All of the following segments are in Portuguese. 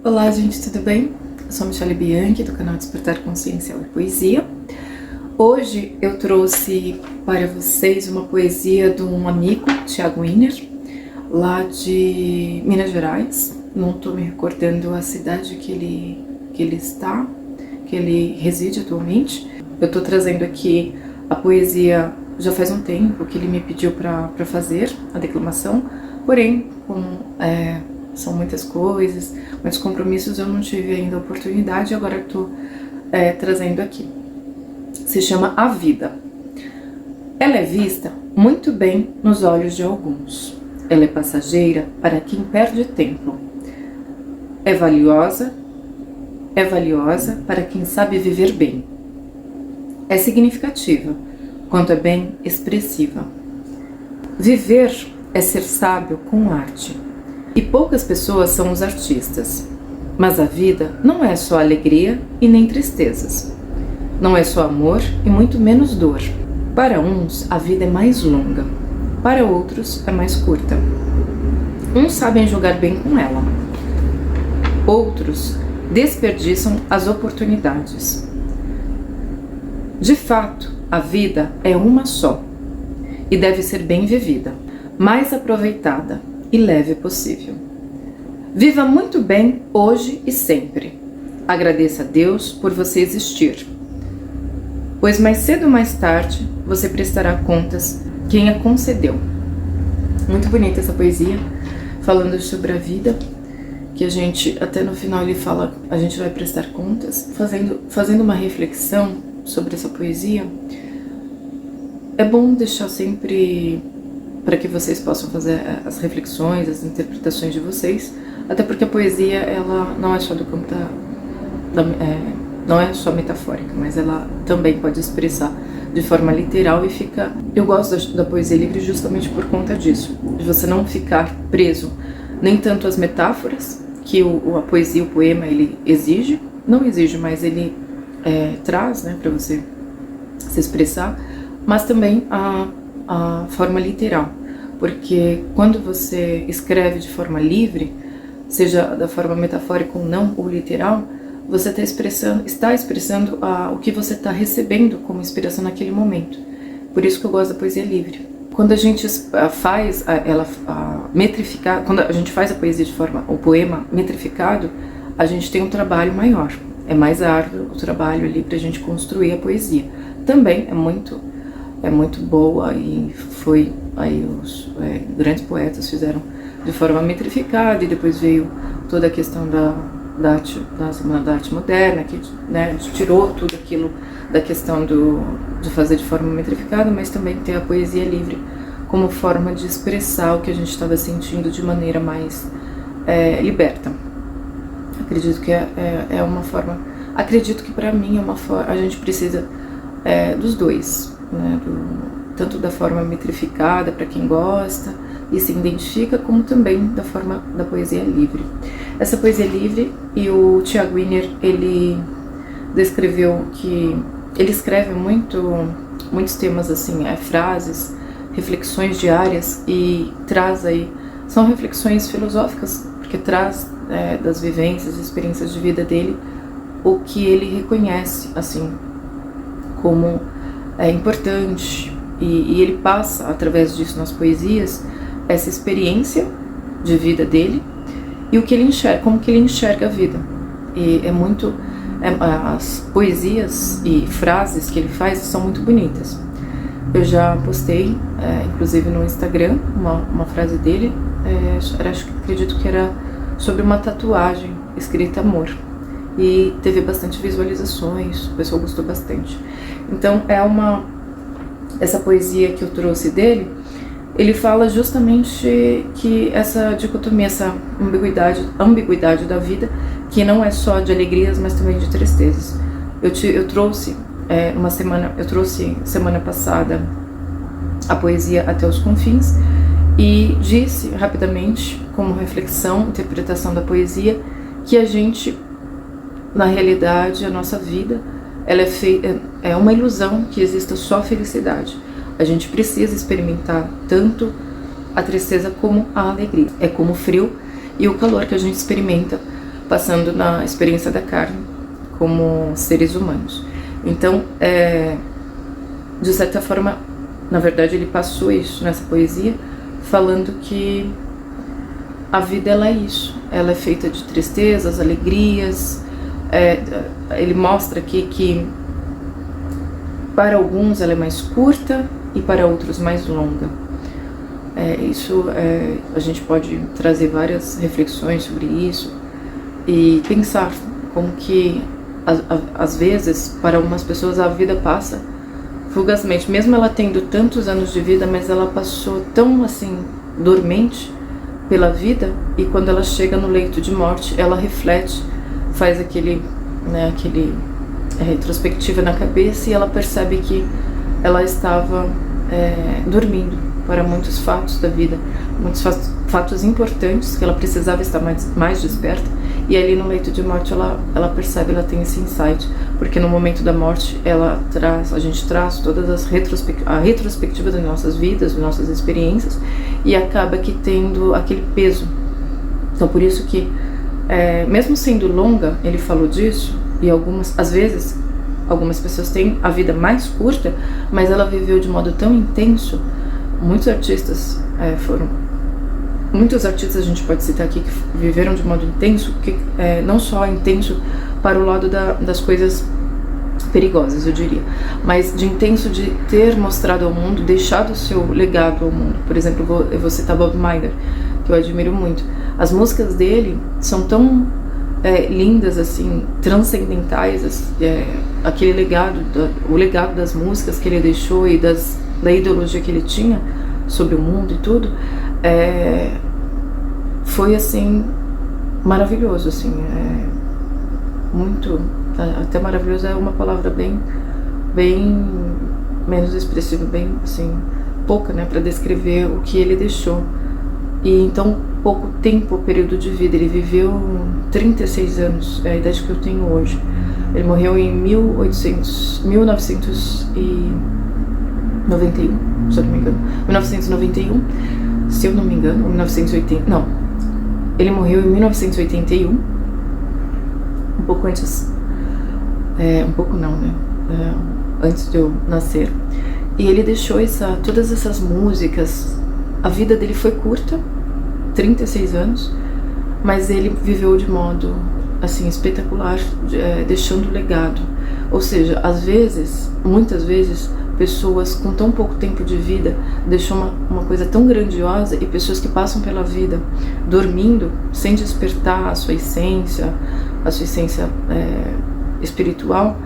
Olá, gente, tudo bem? Eu sou a Michelle Bianchi, do canal Despertar Consciência e Poesia. Hoje eu trouxe para vocês uma poesia de um amigo, Thiago Winer, lá de Minas Gerais. Não estou me recordando a cidade que ele reside atualmente. Eu estou trazendo aqui a poesia já faz um tempo que ele me pediu para fazer a declamação, porém, são muitas coisas, muitos compromissos, eu não tive ainda a oportunidade, agora estou trazendo aqui. Se chama A Vida. Ela é vista muito bem nos olhos de alguns. Ela é passageira para quem perde tempo. É valiosa para quem sabe viver bem. É significativa, quanto é bem expressiva. Viver é ser sábio com arte. E poucas pessoas são os artistas. Mas a vida não é só alegria e nem tristezas. Não é só amor e muito menos dor. Para uns, a vida é mais longa. Para outros, é mais curta. Uns sabem jogar bem com ela. Outros desperdiçam as oportunidades. De fato, a vida é uma só e deve ser bem vivida, mais aproveitada e leve possível. Viva muito bem hoje e sempre. Agradeça a Deus por você existir, pois mais cedo ou mais tarde você prestará contas quem a concedeu. Muito bonita essa poesia, falando sobre a vida, que a gente, até no final ele fala, a gente vai prestar contas, fazendo uma reflexão sobre essa poesia. É bom deixar sempre para que vocês possam fazer as reflexões, as interpretações de vocês, até porque a poesia ela não é só do campo não é só metafórica, mas ela também pode expressar de forma literal e fica. Eu gosto da poesia livre justamente por conta disso, de você não ficar preso nem tanto às metáforas que a poesia, o poema, ele exige, não exige, mas ele traz, né, para você se expressar, mas também a forma literal, porque quando você escreve de forma livre, seja da forma metafórica ou não, ou literal, você está expressando o que você está recebendo como inspiração naquele momento. Por isso que eu gosto da poesia livre. Quando a gente faz metrificar, quando a gente faz a poesia de forma, o poema metrificado, a gente tem um trabalho maior. É mais árduo o trabalho ali para a gente construir a poesia. Também é muito boa e foi aí os grandes poetas fizeram de forma metrificada, e depois veio toda a questão da Semana da Arte Moderna, que, né, tirou tudo aquilo da questão de fazer de forma metrificada, mas também tem a poesia livre como forma de expressar o que a gente estava sentindo de maneira mais liberta. Acredito que é uma forma. Acredito que para mim é uma forma. A gente precisa dos dois, né? Tanto da forma metrificada para quem gosta e se identifica, como também da forma da poesia livre. Essa poesia livre, e o Thiago Winer, ele descreveu que ele escreve muitos temas assim, frases, reflexões diárias, e traz aí, são reflexões filosóficas, porque traz das vivências, experiências de vida dele, o que ele reconhece assim como importante, e ele passa através disso nas poesias essa experiência de vida dele e o que ele enxerga, como que ele enxerga a vida. E as poesias e frases que ele faz são muito bonitas. Eu já postei, inclusive no Instagram, uma frase dele, acredito que era sobre uma tatuagem escrita amor, e teve bastante visualizações, o pessoal gostou bastante. Então essa poesia que eu trouxe dele, ele fala justamente que essa dicotomia, essa ambiguidade da vida, que não é só de alegrias, mas também de tristezas. Eu trouxe semana passada a poesia Até os Confins, e disse rapidamente, como reflexão, interpretação da poesia, que a gente, na realidade, a nossa vida, ela é uma ilusão que exista só felicidade. A gente precisa experimentar tanto a tristeza como a alegria. É como o frio e o calor que a gente experimenta passando na experiência da carne como seres humanos. Então, de certa forma, na verdade, ele passou isso nessa poesia, falando que a vida ela é isso, ela é feita de tristezas, alegrias. Ele mostra aqui que para alguns ela é mais curta e para outros mais longa. A gente pode trazer várias reflexões sobre isso e pensar como que às vezes para algumas pessoas a vida passa fugazmente, mesmo ela tendo tantos anos de vida, mas ela passou tão assim dormente pela vida, e quando ela chega no leito de morte, ela reflete, faz aquele retrospectiva na cabeça, e ela percebe que ela estava dormindo para muitos fatos da vida, muitos fatos importantes que ela precisava estar mais desperta. E ali no leito de morte ela percebe, ela tem esse insight, porque no momento da morte a gente traz todas a retrospectiva das nossas vidas, das nossas experiências, e acaba que tendo aquele peso. Então por isso que, mesmo sendo longa, ele falou disso, e às vezes algumas pessoas têm a vida mais curta, mas ela viveu de modo tão intenso. Muitos artistas a gente pode citar aqui que viveram de modo intenso, que não só intenso para o lado das coisas perigosas, eu diria, mas de intenso de ter mostrado ao mundo, deixado o seu legado ao mundo. Por exemplo, eu vou citar Bob Marley, que eu admiro muito. As músicas dele são tão lindas, assim, transcendentais, aquele legado, o legado das músicas que ele deixou e da ideologia que ele tinha sobre o mundo e tudo, foi assim maravilhoso, assim, muito, até maravilhoso é uma palavra bem menos expressiva, bem assim, pouca, né, para descrever o que ele deixou. E então pouco tempo, período de vida, ele viveu 36 anos, é a idade que eu tenho hoje. Ele morreu em 1991, se eu não me engano, 1991, se eu não me engano, 1980, não, ele morreu em 1981, um pouco antes, um pouco não, né, antes de eu nascer, e ele deixou todas essas músicas. A vida dele foi curta, 36 anos, mas ele viveu de modo, assim, espetacular, deixando legado. Ou seja, muitas vezes, pessoas com tão pouco tempo de vida deixam uma coisa tão grandiosa, e pessoas que passam pela vida dormindo, sem despertar a sua essência espiritual,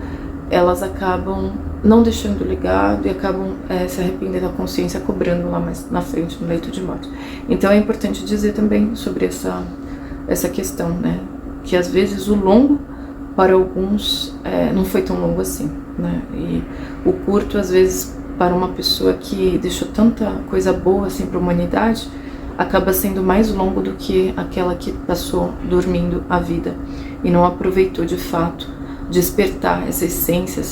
elas acabam não deixando legado e acabam se arrependendo da consciência, cobrando lá mais na frente, no leito de morte. Então é importante dizer também sobre essa questão, né, que às vezes o longo para alguns não foi tão longo assim, né, e o curto às vezes para uma pessoa que deixou tanta coisa boa assim para a humanidade acaba sendo mais longo do que aquela que passou dormindo a vida e não aproveitou de fato despertar essa essência,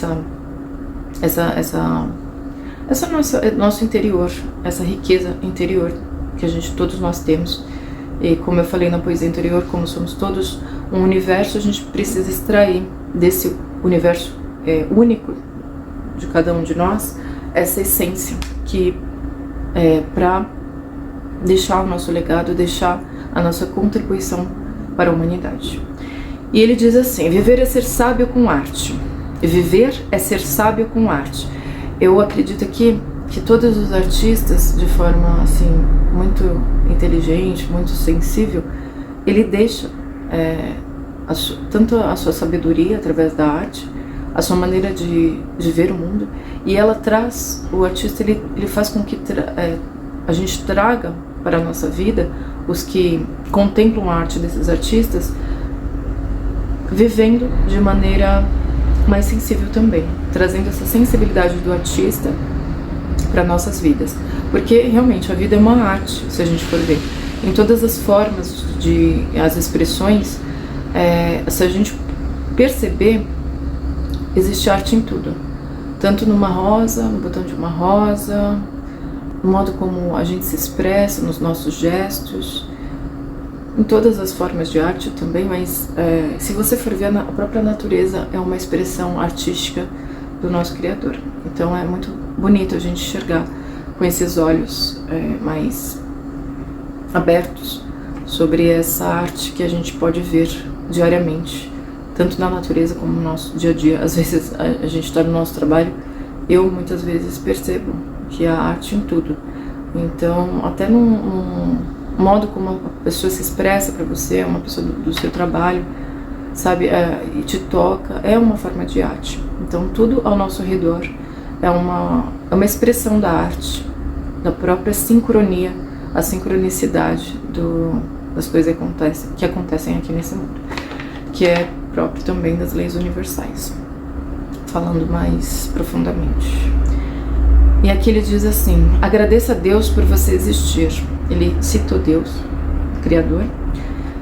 nosso interior, essa riqueza interior que todos nós temos. E como eu falei na poesia anterior, como somos todos um universo, a gente precisa extrair desse universo único de cada um de nós essa essência que para deixar o nosso legado, deixar a nossa contribuição para a humanidade. E ele diz assim: viver é ser sábio com arte. Viver é ser sábio com arte. Eu acredito que todos os artistas, de forma assim muito inteligente, muito sensível, ele deixa tanto a sua sabedoria através da arte, a sua maneira de ver o mundo, e ela traz, o artista ele faz com que a gente traga para a nossa vida, os que contemplam a arte desses artistas, vivendo de maneira mais sensível também, trazendo essa sensibilidade do artista para nossas vidas, porque realmente a vida é uma arte, se a gente for ver, em todas as formas, as expressões, se a gente perceber, existe arte em tudo, tanto numa rosa, no botão de uma rosa, no modo como a gente se expressa, nos nossos gestos, em todas as formas de arte também, mas se você for ver, a própria natureza é uma expressão artística do nosso Criador. Então é muito bonito a gente enxergar com esses olhos mais abertos sobre essa arte que a gente pode ver diariamente, tanto na natureza como no nosso dia a dia. Às vezes a gente está no nosso trabalho, eu muitas vezes percebo que há arte em tudo. Então, até no modo como a pessoa se expressa para você, uma pessoa do seu trabalho, sabe, e te toca, é uma forma de arte. Então, tudo ao nosso redor é uma expressão da arte, da própria sincronia, a sincronicidade das coisas que acontecem aqui nesse mundo, que é próprio também das leis universais, falando mais profundamente. E aqui ele diz assim: agradeça a Deus por você existir. Ele citou Deus, o Criador,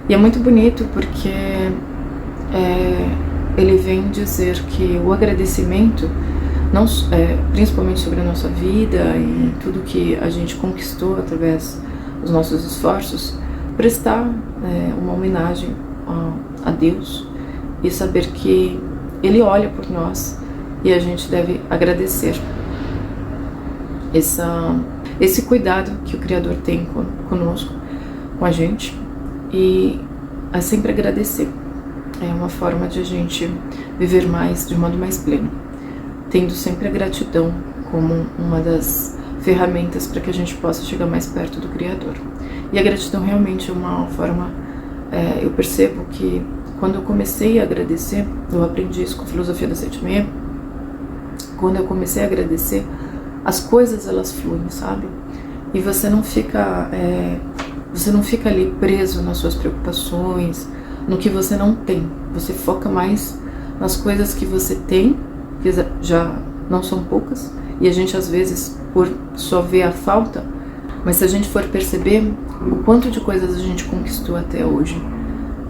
e é muito bonito porque ele vem dizer que o agradecimento, não, principalmente sobre a nossa vida e tudo que a gente conquistou através dos nossos esforços, prestar uma homenagem a Deus e saber que Ele olha por nós e a gente deve agradecer esse cuidado que o Criador tem conosco, com a gente, e é sempre agradecer. É uma forma de a gente viver mais, de um modo mais pleno, tendo sempre a gratidão como uma das ferramentas para que a gente possa chegar mais perto do Criador. E a gratidão realmente é uma forma, eu percebo que quando eu comecei a agradecer, eu aprendi isso com a filosofia das 7:30, quando eu comecei a agradecer, as coisas elas fluem, sabe? E você não fica ali preso nas suas preocupações, no que você não tem. Você foca mais nas coisas que você tem, que já não são poucas, e a gente às vezes por só ver a falta, mas se a gente for perceber o quanto de coisas a gente conquistou até hoje,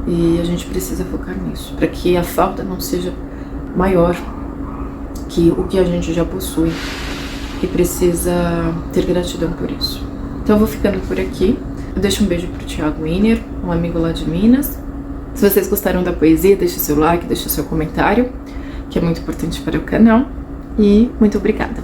e a gente precisa focar nisso, para que a falta não seja maior que o que a gente já possui, e precisa ter gratidão por isso. Então eu vou ficando por aqui. Eu deixo um beijo pro Thiago Wiener, um amigo lá de Minas. Se vocês gostaram da poesia, deixe seu like, deixe seu comentário, que é muito importante para o canal. E muito obrigada!